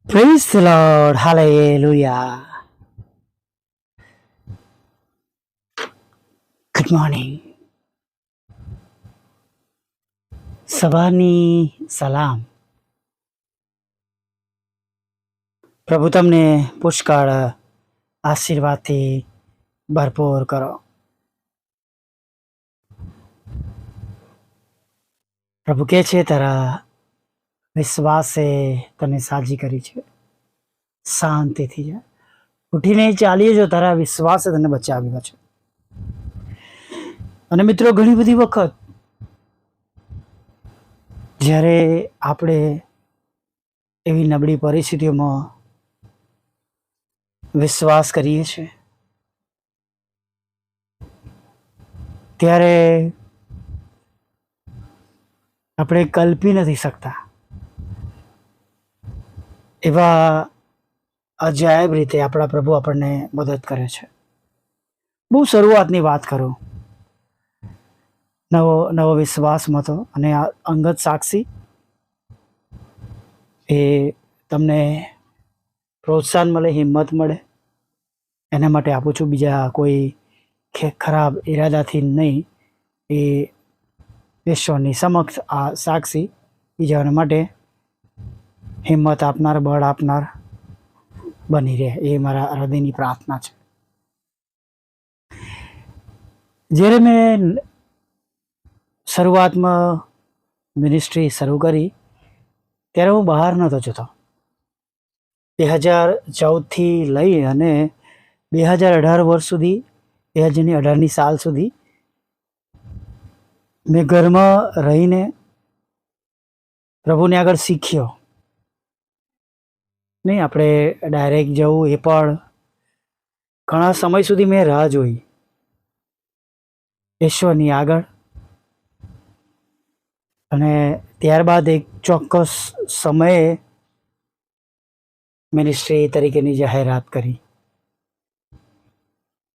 Praise the Lord. Hallelujah. Good morning. સવારની સલામ. પ્રભુ તમને પુષ્કળ આશીર્વાદથી ભરપૂર કરો. પ્રભુ કહે છે તારા વિશ્વાસે તને સાજી કરી છે. શાંતિથી જા. ઉઠીને ચાલીએ જો તારા વિશ્વાસે તને બચાવ્યો છે. અને મિત્રો, ઘણી બધી વખત જ્યારે આપણે એવી નબળી પરિસ્થિતિઓમાં વિશ્વાસ કરીએ છીએ ત્યારે આપણે કલ્પી નથી શકતા એવા અજાયબ રીતે આપણા પ્રભુ આપણને મદદ કરે છે. બહુ શરૂઆતની વાત કરું. નવો વિશ્વાસમાં તો અને આ અંગત સાક્ષી એ તમને પ્રોત્સાહન મળે, હિંમત મળે, એના માટે આપું છું. બીજા કોઈ ખરાબ ઈરાદાથી નહીં. એ ઈશ્વરની સમક્ષ આ સાક્ષી બીજાઓને માટે હિંમત આપનાર, બળ આપનાર બની રહે, એ મારા હૃદયની પ્રાર્થના છે. જ્યારે મેં શરૂઆતમાં મિનિસ્ટ્રી શરૂ કરી ત્યારે હું બહાર નહોતો જતો. 2014થી લઈ અને 2018 વર્ષ સુધી, 2018ની સાલ સુધી મેં ઘરમાં રહીને પ્રભુને આગળ શીખ્યો. નહીં આપણે ડાયરેક્ટ જવું, એ પણ ઘણા સમય સુધી મેં રાહ જોઈ ઈશ્વરની આગળ. અને ત્યારબાદ એક ચોક્કસ સમયે મિનિસ્ટ્રી તરીકેની જાહેરાત કરી.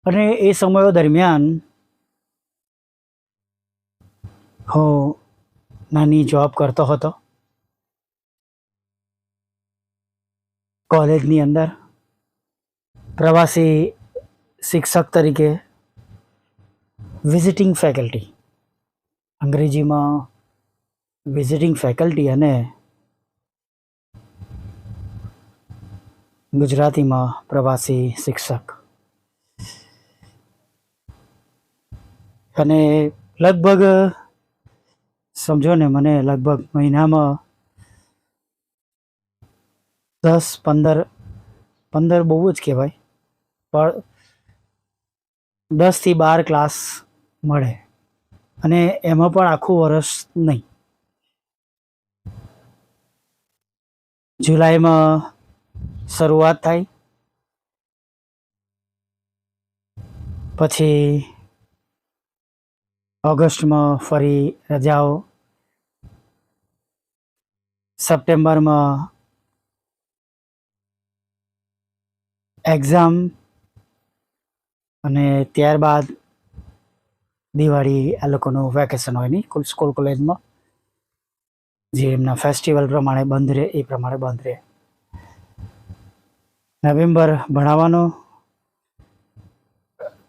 અને એ સમયો દરમિયાન હું નાની જોબ કરતો હતો કોલેજની અંદર, પ્રવાસી શિક્ષક તરીકે, વિઝિટિંગ ફેકલ્ટી, અંગ્રેજીમાં વિઝિટિંગ ફેકલ્ટી અને ગુજરાતીમાં પ્રવાસી શિક્ષક. અને લગભગ સમજો ને, મને લગભગ મહિનામાં 10-15 બહુ જ કહેવાય, પણ 10 થી 12 ક્લાસ મળે. અને એમાં પણ આખું વર્ષ નહીં. જુલાઈમાં શરૂઆત થાય, પછી ઓગસ્ટમાં ફરી રજાઓ, સપ્ટેમ્બરમાં એક્ઝામ, અને ત્યારબાદ દિવાળી આ લોકોનું વેકેશન હોય નહીં, સ્કૂલ કોલેજમાં જે એમના ફેસ્ટિવલ પ્રમાણે બંધ રહે એ પ્રમાણે બંધ રહે. નવેમ્બર ભણાવવાનો,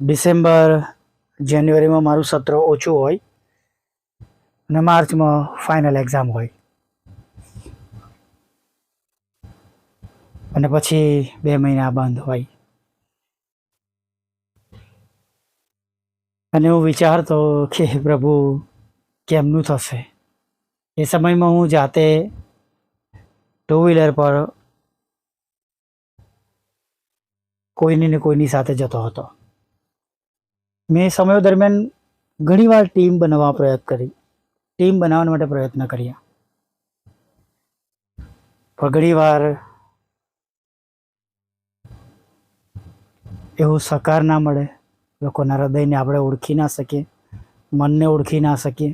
ડિસેમ્બર જાન્યુઆરીમાં મારું સત્ર ઓછું હોય, અને માર્ચમાં ફાઇનલ એક્ઝામ હોય. અને પછી 2 મહિના બંધ હોય. અને હું વિચારતો કે પ્રભુ કેમનું થશે. એ સમયમાં હું જાતે 2 વ્હીલર પર કોઈની ને કોઈની સાથે જતો હતો. મેં સમયો દરમિયાન ઘણીવાર ટીમ બનાવવા માટે પ્રયત્ન કર્યા, પણ ઘણીવાર એવો સહકાર ના મળે. લોકોના હૃદયને આપણે ઓળખી ના શકીએ, મનને ઓળખી ના શકીએ.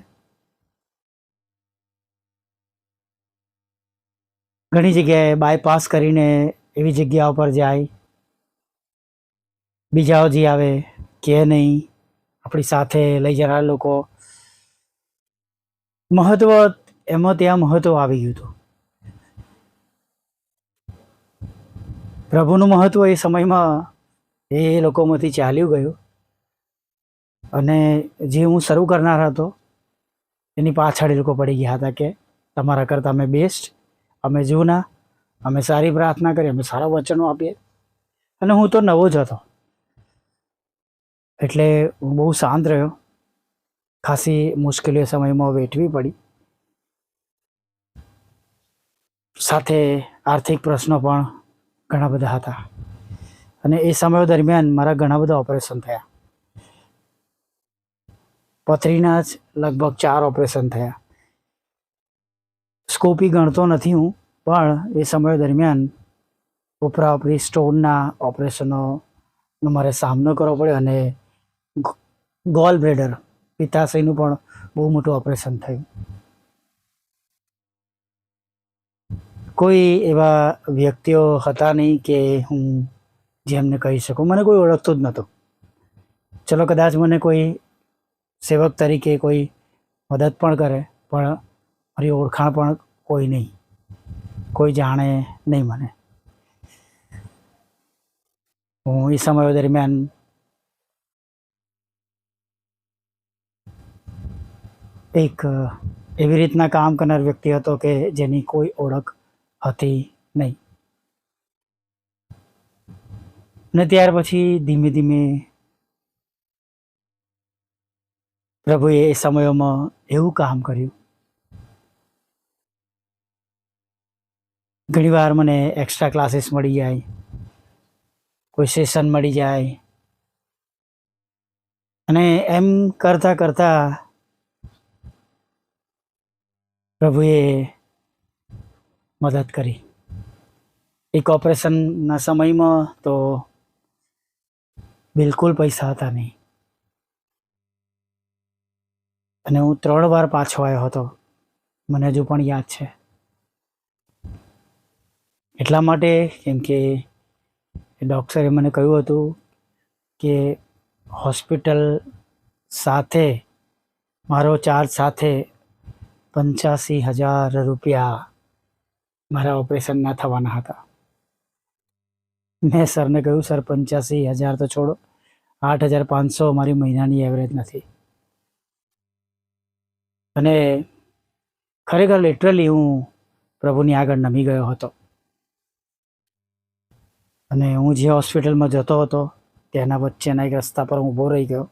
ઘણી જગ્યાએ બાયપાસ કરીને એવી જગ્યાઓ પર જાય, બીજાઓ જે આવે કે નહીં, આપણી સાથે લઈ જનારા લોકો, મહત્વ એમાં ત્યાં મહત્વ આવી ગયું હતું. પ્રભુનું મહત્વ એ સમયમાં એ લોકોમાંથી ચાલ્યું ગયું અને જે હું શરૂ કરનાર હતો એની પાછળ એ લોકો પડી ગયા હતા કે તમારા કરતાં અમે બેસ્ટ, અમે જૂના, અમે સારી પ્રાર્થના કરીએ, અમે સારા વચનો આપીએ. અને હું તો નવો જ હતો એટલે હું બહુ શાંત રહ્યો. ખાસી મુશ્કેલીઓ સમયમાં વેઠવી પડી. સાથે આર્થિક પ્રશ્નો પણ ઘણા બધા હતા અને એ સમયો દરમિયાન મારા ઘણા બધા ઓપરેશન થયા. પથરીના જ લગભગ 4 ઓપરેશન થયા. સ્કોપી ગણતો નથી હું, પણ એ સમય દરમિયાન ઉપરાઉપરી સ્ટોનના ઓપરેશનોનો મારે સામનો કરવો પડ્યો અને ગોલ બ્લેડર પિત્તાશયનું પણ બહુ મોટું ઓપરેશન થયું. કોઈ એવા વ્યક્તિઓ હતા નહીં કે હું જેમને કહી શકું. મને કોઈ ઓળખતું જ નહોતું. ચલો કદાચ મને કોઈ સેવક તરીકે કોઈ મદદ પણ કરે, પણ મારી ઓળખાણ પણ કોઈ નહીં, કોઈ જાણે નહીં મને. હું એ સમયો દરમિયાન એક એવી રીતના કામ કરનાર વ્યક્તિ હતો કે જેની કોઈ ઓળખ હતી નહીં. અને ત્યાર પછી ધીમે ધીમે પ્રભુએ એ સમયોમાં એવું કામ કર્યું. ઘણીવાર મને એક્સ્ટ્રા ક્લાસીસ મળી જાય, કોઈ સેશન મળી જાય અને એમ કરતાં કરતાં પ્રભુએ મદદ કરી. એક ઓપરેશનના સમયમાં તો બિલકુલ પૈસા હતા નહીં અને હું 3 વાર પાછો આવ્યો હતો, મને હજુ પણ યાદ છે. એટલા માટે કેમ કે ડૉક્ટરે મને કહ્યું હતું કે હોસ્પિટલ સાથે મારો ચાર્જ સાથે 85,000 રૂપિયા મારા ઓપરેશનના થવાના હતા. મેં સરને કહ્યું, સર 85,000 તો છોડો, 8,500 મારી મહિનાની એવરેજ નથી. અને ખરેખર લિટરલી હું પ્રભુની આગળ નમી ગયો હતો. અને હું જે હોસ્પિટલમાં જતો હતો તેના વચ્ચેના એક રસ્તા પર ઊભો રહી ગયો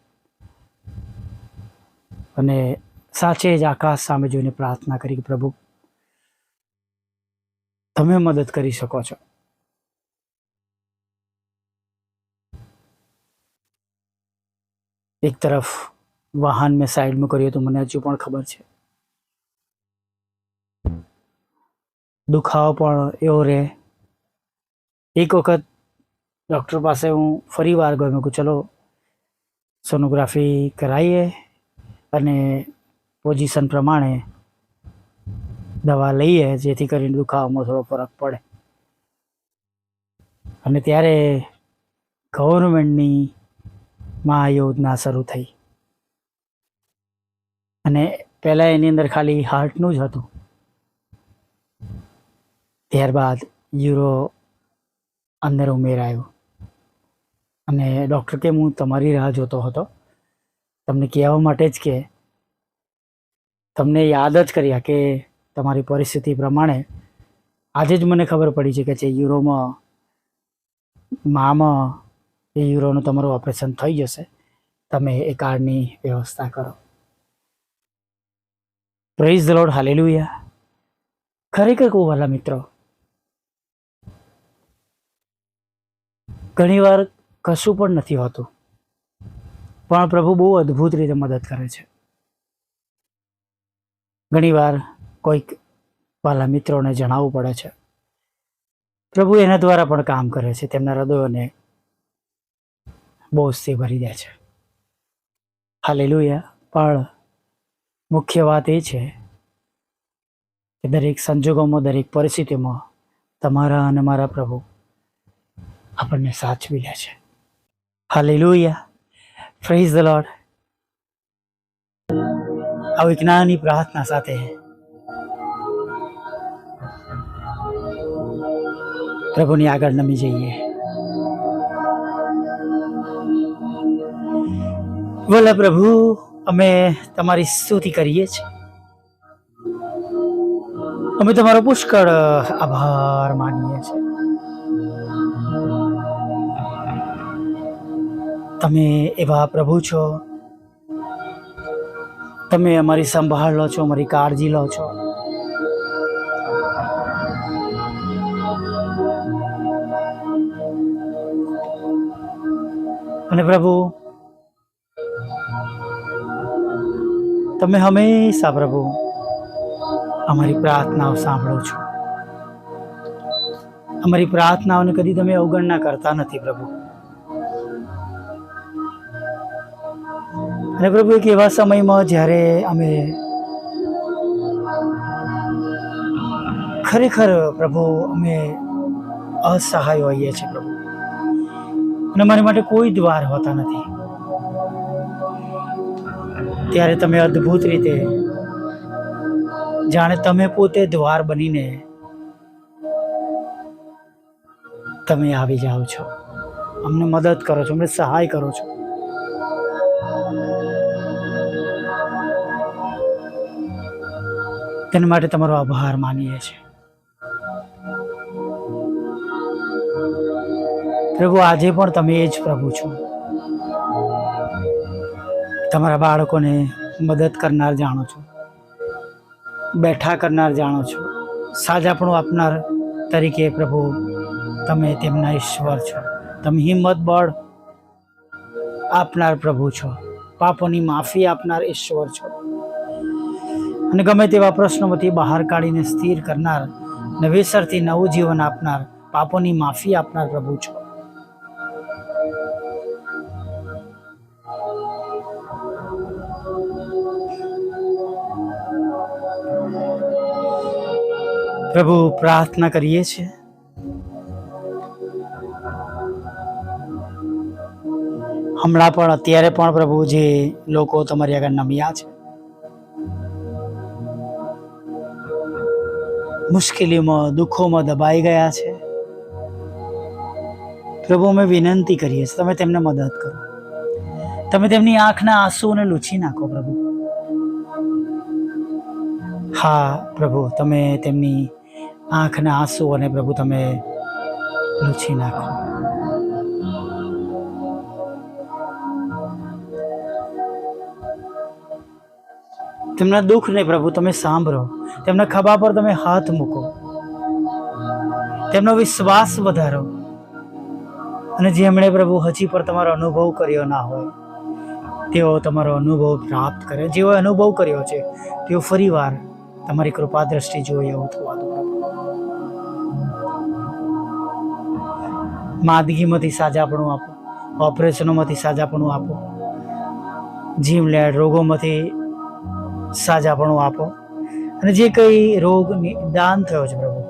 અને સાચે જ આકાશ સામે જોઈને પ્રાર્થના કરી કે પ્રભુ, તમે મદદ કરી શકો છો. એક તરફ વાહન મેં સાઈડમાં કર્યું હતું, મને હજુ પણ ખબર છે. દુખાવો પણ એવો રહે. એક વખત ડૉક્ટર પાસે હું ફરી વાર ગયો. મેં કહ્યું ચલો સોનોગ્રાફી કરાવીએ અને પોઝિશન પ્રમાણે દવા લઈએ જેથી કરીને દુખાવામાં થોડો ફરક પડે. અને ત્યારે ગવર્મેન્ટની મહાયોજના શરૂ થઈ અને પહેલાં એની અંદર ખાલી હાર્ટનું જ હતું. ત્યારબાદ યુરો અંદર ઉમેરાયું અને ડૉક્ટર કે હું તમારી રાહ જોતો હતો, તમને કહેવા માટે જ કે તમને યાદ જ કર્યા કે તમારી પરિસ્થિતિ પ્રમાણે આજે જ મને ખબર પડી છે કે જે યુરોમાં એ યુરોનું તમારું ઓપરેશન થઈ જશે, તમે એ કાર્ડની વ્યવસ્થા કરો. Praise the lord, hallelujah. ખરેખર કહું વાલા મિત્રો, ઘણીવાર કશું પણ નથી હોતું, પણ પ્રભુ બહુ અદ્ભુત રીતે મદદ કરે છે. ઘણીવાર કોઈક વાલા મિત્રોને જણાવવું પડે છે, પ્રભુ એના દ્વારા પણ કામ કરે છે, તેમના હૃદયોને બોજથી ભરી દે છે. હાલેલુયા. પણ મુખ્ય વાત એ છે કે દરેક સંજોગોમાં, દરેક પરિસ્થિતિમાં તમારા અને મારા પ્રભુ આપણને સાચવી લે છે. હાલેલુયા. Praise the lord. આવી જ્ઞાનની પ્રાર્થના સાથે પ્રભુની આગળ નમી જઈએ. બોલા પ્રભુ, અમે તમારી સ્તુતિ કરીએ છીએ. અમે તમારો પુષ્કળ આભાર માનીએ છીએ. તમે એવા પ્રભુ છો, તમે અમારી સંભાળ લો છો, અમારી કાળજી લો છો. અને પ્રભુ, તમે હંમેશા પ્રભુ અમારી પ્રાર્થનાઓ સાંભળો છો. અમારી પ્રાર્થનાઓને કદી તમે અવગણના કરતા નથી પ્રભુ. અને પ્રભુ, એક એવા સમયમાં જ્યારે અમે ખરેખર પ્રભુ અમે અસહાય હોઈએ છીએ પ્રભુ, અને અમારી માટે કોઈ દ્વાર હોતા નથી, ત્યારે તમે અદ્ભુત રીતે જાણે તમે પોતે દ્વાર બનીને તમે આવી જાઓ છો, અમને મદદ કરો છો, અમને સહાય કરો છો. તેના માટે તમારો આભાર માનીએ છીએ પ્રભુ. આજે પણ તમે એ જ પ્રભુ છો. તમારા બાળકોને મદદ કરનાર જાણો છો, બેઠા કરનાર જાણો છો, સાજાપણું આપનાર તરીકે પ્રભુ તમે તેમના ઈશ્વર છો. તમે હિંમત બળ આપનાર પ્રભુ છો, પાપોની માફી આપનાર ઈશ્વર છો, અને ગમે તેવા પ્રશ્નોમાંથી બહાર કાઢીને સ્થિર કરનાર, નવેસરથી નવું જીવન આપનાર, પાપોની માફી આપનાર પ્રભુ છો. પ્રભુ, પ્રાર્થના કરીએ છીએ હમણાં પણ, અત્યારે પણ પ્રભુ, જે લોકો તમારી આગળ નમ્યા છે, મુશ્કેલીઓમાં દુઃખોમાં દબાઈ ગયા છે પ્રભુ, અમે વિનંતી કરીએ છીએ તમે તેમને મદદ કરો. તમે તેમની આંખના આંસુઓને લૂછી નાખો પ્રભુ. હા પ્રભુ, તમે તેમની આંખના આંસુઓને પ્રભુ તમે લૂછી નાખો. તેમના દુઃખને પ્રભુ તમે સાંભળો, તેમના ખભા પર તમે હાથ મૂકો, તેમનો વિશ્વાસ વધારો. અને જેમણે પ્રભુ હજી પર તમારો અનુભવ કર્યો ના હોય, તેઓ તમારો અનુભવ પ્રાપ્ત કરે. જેઓ અનુભવ કર્યો છે તેઓ ફરી વાર તમારી કૃપા દ્રષ્ટિ જોઈએ એવું થવા દો. માંદગીમાંથી સાજાપણું આપો, ઓપરેશનોમાંથી સાજાપણું આપો, જીવલેણ રોગોમાંથી સાજાપણું આપો. અને જે કંઈ રોગ નિદાન થયો છે પ્રભુ,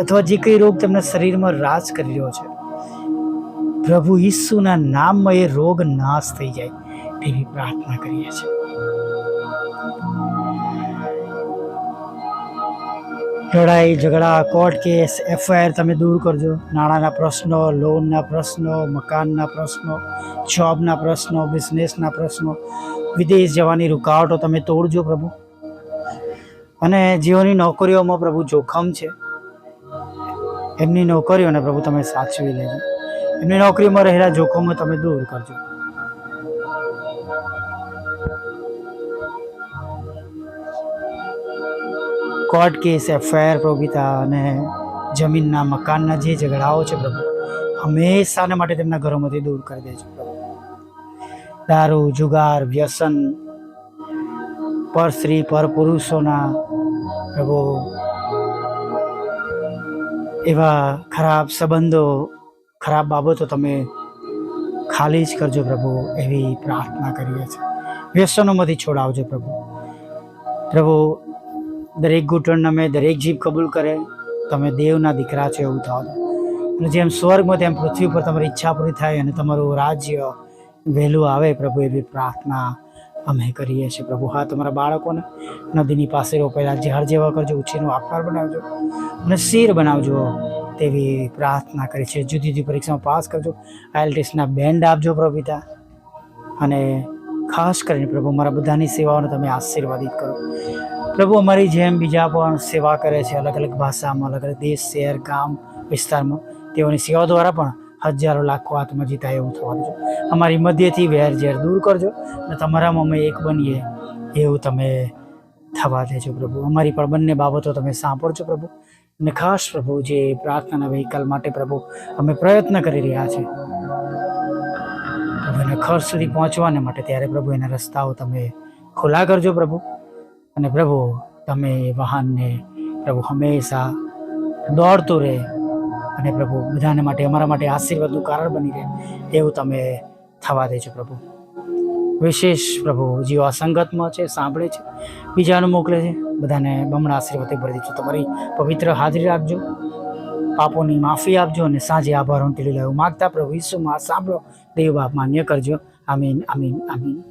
અથવા જે કંઈ રોગ તેમના શરીરમાં રાજ કરી રહ્યો છે પ્રભુ, ઈસુના નામમાં એ રોગ નાશ થઈ જાય તેવી પ્રાર્થના કરીએ છીએ. લડાઈ ઝઘડા, કોર્ટ કેસ, એફઆઈઆર તમે દૂર કરજો. નાણાંના પ્રશ્નો, લોનના પ્રશ્નો, મકાનના પ્રશ્નો, જોબના પ્રશ્નો, બિઝનેસના પ્રશ્નો, વિદેશ જવાની રૂકાવટો તમે તોડજો પ્રભુ. અને જેઓની નોકરીઓમાં પ્રભુ જોખમ છે, એમની નોકરીઓને પ્રભુ તમે સાચવી લેજો. એમની નોકરીમાં રહેલા જોખમો તમે દૂર કરજો. કોર્ટ કેસ, એફઆઈઆર પ્રભુ પિતા, અને જમીનના મકાનના જે ઝઘડાઓ છે પ્રભુ, હંમેશાને માટે તેમના ઘરોમાંથી દૂર કરી દેજો પ્રભુ. દારૂ, જુગાર, વ્યસન, પર સ્ત્રી, પર પુરુષોના પ્રભુ એવા ખરાબ સંબંધો, ખરાબ બાબતો તમે ખાલી જ કરજો પ્રભુ, એવી પ્રાર્થના કરીએ છીએ. વ્યસનોમાંથી છોડાવજો પ્રભુ. પ્રભુ, દરેક ઘૂંટણ નમે, દરેક જીભ કબૂલ કરે તમે દેવના દીકરા છો એવું થવા દો. અને જેમ સ્વર્ગમાં તેમ પૃથ્વી પર તમારી ઈચ્છા પૂરી થાય અને તમારું રાજ્ય વહેલું આવે પ્રભુ, એવી પ્રાર્થના અમે કરીએ છીએ પ્રભુ. હા, તમારા બાળકોને નદીની પાસે રોપાયેલા ઝાડ જેવા કરજો, ઉછીનું આકાર બનાવજો અને શિર બનાવજો. તેવી પ્રાર્થના કરી છે. જુદી જુદી પરીક્ષામાં પાસ કરજો. IELTSના બેન્ડ આપજો પ્રભુ પિતા. અને ખાસ કરીને પ્રભુ અમારા બધાની સેવાઓને તમે આશીર્વાદિત કરો. પ્રભુ અમારી જેમ બીજા પણ સેવા કરે છે, અલગ અલગ ભાષામાં, અલગ અલગ દેશ, શહેર, ગામ, વિસ્તારમાં, તેઓની સેવાઓ દ્વારા પણ હજારો લાખો આત્મા જીતાય એવું થવા દેજો. અમારી મધ્યથી વેર ઝેર દૂર કરજો અને તમારામાં અમે એક બનીએ એવું તમે થવા દેજો પ્રભુ. અમારી પણ બંને બાબતો તમે સાંભળજો પ્રભુ. અને ખાસ પ્રભુ જે પ્રાર્થનાના વ્હીકલ માટે પ્રભુ અમે પ્રયત્ન કરી રહ્યા છે પ્રભુ, એને ઘર સુધી પહોંચવાને માટે, ત્યારે પ્રભુ એના રસ્તાઓ તમે ખુલ્લા કરજો પ્રભુ. અને પ્રભુ તમે વાહનને પ્રભુ હંમેશા દોડતું રહે અને પ્રભુ બધાને માટે, અમારા માટે આશીર્વાદનું કારણ બની રહે એવું તમે થવા દેજો પ્રભુ. વિશેષ પ્રભુ જેઓ આ સંગતમાં છે, સાંભળે છે, બીજાને મોકલે છે, બધાને બમણા આશીર્વાદ ભરી દેજો. તમારી પવિત્ર હાજરી રાખજો, પાપોની માફી આપજો અને સાંજે આભાર ટીલી લાવું માગતા પ્રભુ ઈસુમાં સાંભળો, દેવ બાપ માન્ય કરજો. આમીન, આમીન, આમીન.